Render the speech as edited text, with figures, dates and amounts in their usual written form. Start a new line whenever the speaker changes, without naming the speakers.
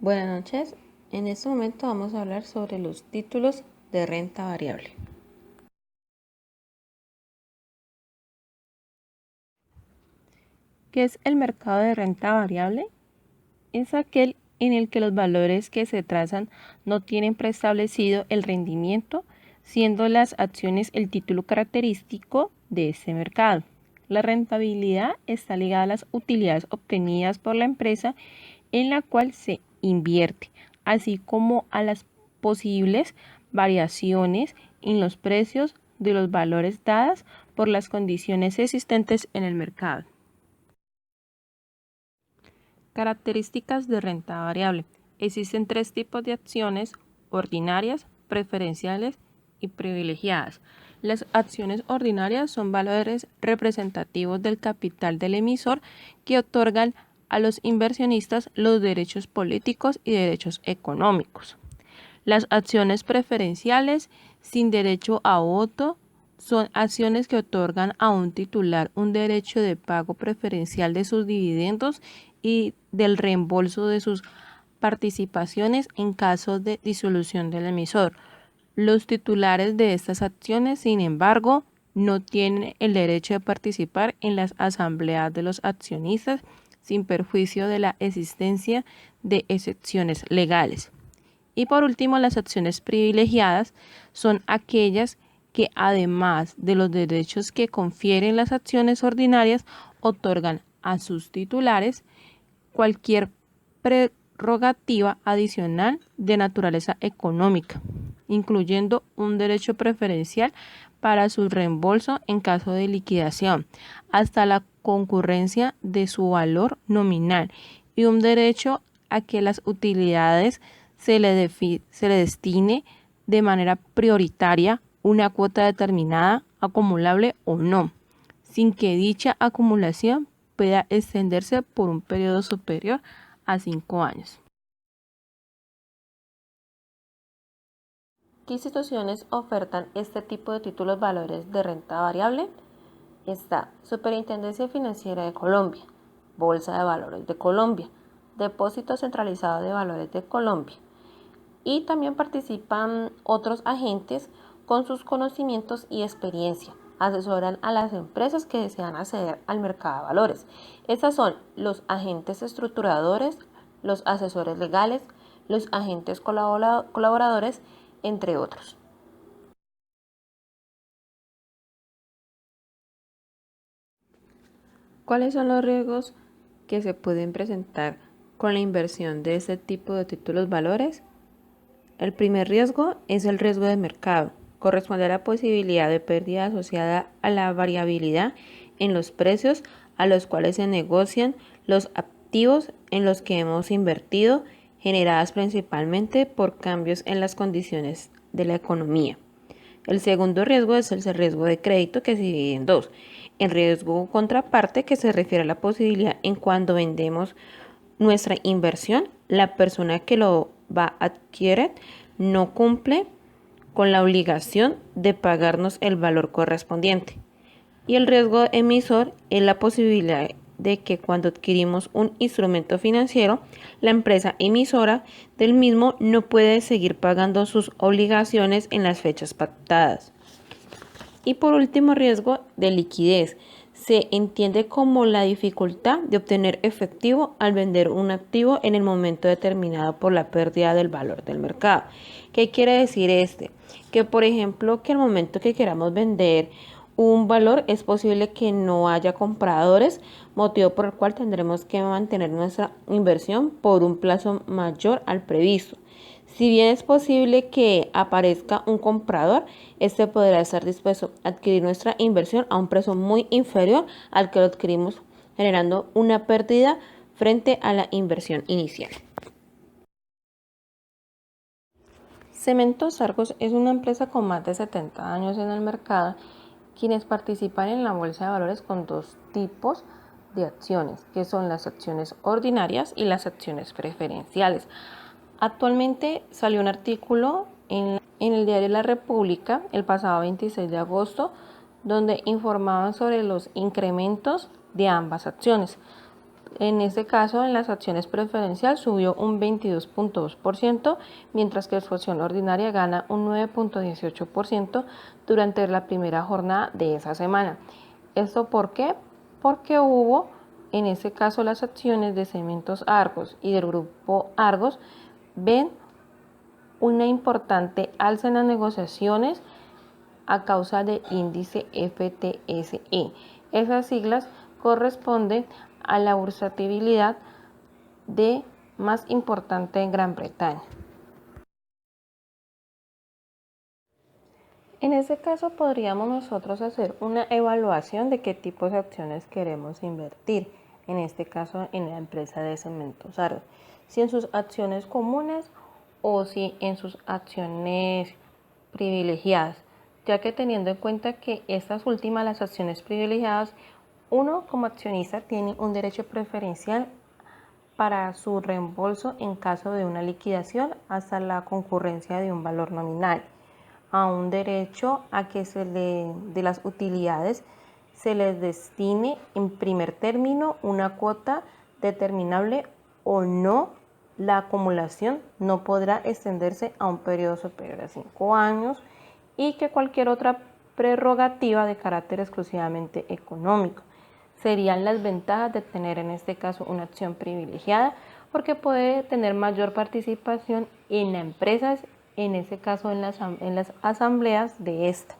Buenas noches. En este momento vamos a hablar sobre los títulos de renta variable.
¿Qué es el mercado de renta variable? Es aquel en el que los valores que se trazan no tienen preestablecido el rendimiento, siendo las acciones el título característico de este mercado. La rentabilidad está ligada a las utilidades obtenidas por la empresa en la cual se invierte, así como a las posibles variaciones en los precios de los valores dadas por las condiciones existentes en el mercado. Características de renta variable. Existen tres tipos de acciones: ordinarias, preferenciales y privilegiadas. Las acciones ordinarias son valores representativos del capital del emisor que otorgan a los inversionistas los derechos políticos y derechos económicos. Las acciones preferenciales sin derecho a voto son acciones que otorgan a un titular un derecho de pago preferencial de sus dividendos y del reembolso de sus participaciones en caso de disolución del emisor. Los titulares de estas acciones, sin embargo, no tienen el derecho de participar en las asambleas de los accionistas sin perjuicio de la existencia de excepciones legales. Y por último, las acciones privilegiadas son aquellas que, además de los derechos que confieren las acciones ordinarias, otorgan a sus titulares cualquier prerrogativa adicional de naturaleza económica, incluyendo un derecho preferencial para su reembolso en caso de liquidación, hasta la concurrencia de su valor nominal, y un derecho a que las utilidades se le destine de manera prioritaria una cuota determinada, acumulable o no, sin que dicha acumulación pueda extenderse por un periodo superior a 5 años.
¿Qué instituciones ofertan este tipo de títulos valores de renta variable? Está Superintendencia Financiera de Colombia, Bolsa de Valores de Colombia, Depósito Centralizado de Valores de Colombia. Y también participan otros agentes con sus conocimientos y experiencia. Asesoran a las empresas que desean acceder al mercado de valores. Estas son los agentes estructuradores, los asesores legales, los agentes colaboradores, entre otros. ¿Cuáles son los riesgos que se pueden presentar con la inversión de este tipo de títulos valores? El primer riesgo es el riesgo de mercado. Corresponde a la posibilidad de pérdida asociada a la variabilidad en los precios a los cuales se negocian los activos en los que hemos invertido, generadas principalmente por cambios en las condiciones de la economía. El segundo riesgo es el riesgo de crédito, que se divide en dos. El riesgo contraparte, que se refiere a la posibilidad en cuando vendemos nuestra inversión, la persona que lo va a adquirir no cumple con la obligación de pagarnos el valor correspondiente. Y el riesgo emisor es la posibilidad de que cuando adquirimos un instrumento financiero, la empresa emisora del mismo no puede seguir pagando sus obligaciones en las fechas pactadas. Y por último, riesgo de liquidez. Se entiende como la dificultad de obtener efectivo al vender un activo en el momento determinado por la pérdida del valor del mercado. ¿Qué quiere decir este? Que por ejemplo, que al momento que queramos vender un valor, es posible que no haya compradores, motivo por el cual tendremos que mantener nuestra inversión por un plazo mayor al previsto. Si bien es posible que aparezca un comprador, este podrá estar dispuesto a adquirir nuestra inversión a un precio muy inferior al que lo adquirimos, generando una pérdida frente a la inversión inicial. Cementos Argos es una empresa con más de 70 años en el mercado, quienes participan en la bolsa de valores con dos tipos de acciones, que son las acciones ordinarias y las acciones preferenciales. Actualmente salió un artículo en el diario La República el pasado 26 de agosto, donde informaban sobre los incrementos de ambas acciones.
En este caso, en las acciones preferencial subió un 22.2%, mientras que su acción ordinaria gana un 9.18% durante la primera jornada de esa semana. ¿Esto por qué? Porque hubo, en este caso, las acciones de Cementos Argos y del Grupo Argos ven una importante alza en las negociaciones a causa del índice FTSE. Esas siglas corresponden a la bursátilidad de más importante en Gran Bretaña. En ese caso podríamos nosotros hacer una evaluación de qué tipos de acciones queremos invertir, en este caso en la empresa de Cementos Argos, si en sus acciones comunes o si en sus acciones privilegiadas, ya que teniendo en cuenta que estas últimas, las acciones privilegiadas, uno como accionista tiene un derecho preferencial para su reembolso en caso de una liquidación hasta la concurrencia de un valor nominal, a un derecho a que de las utilidades se les destine en primer término una cuota determinable o no. La acumulación no podrá extenderse a un periodo superior a 5 años y que cualquier otra prerrogativa de carácter exclusivamente económico. Serían las ventajas de tener en este caso una acción privilegiada, porque puede tener mayor participación en las empresas, en este caso en las asambleas de esta.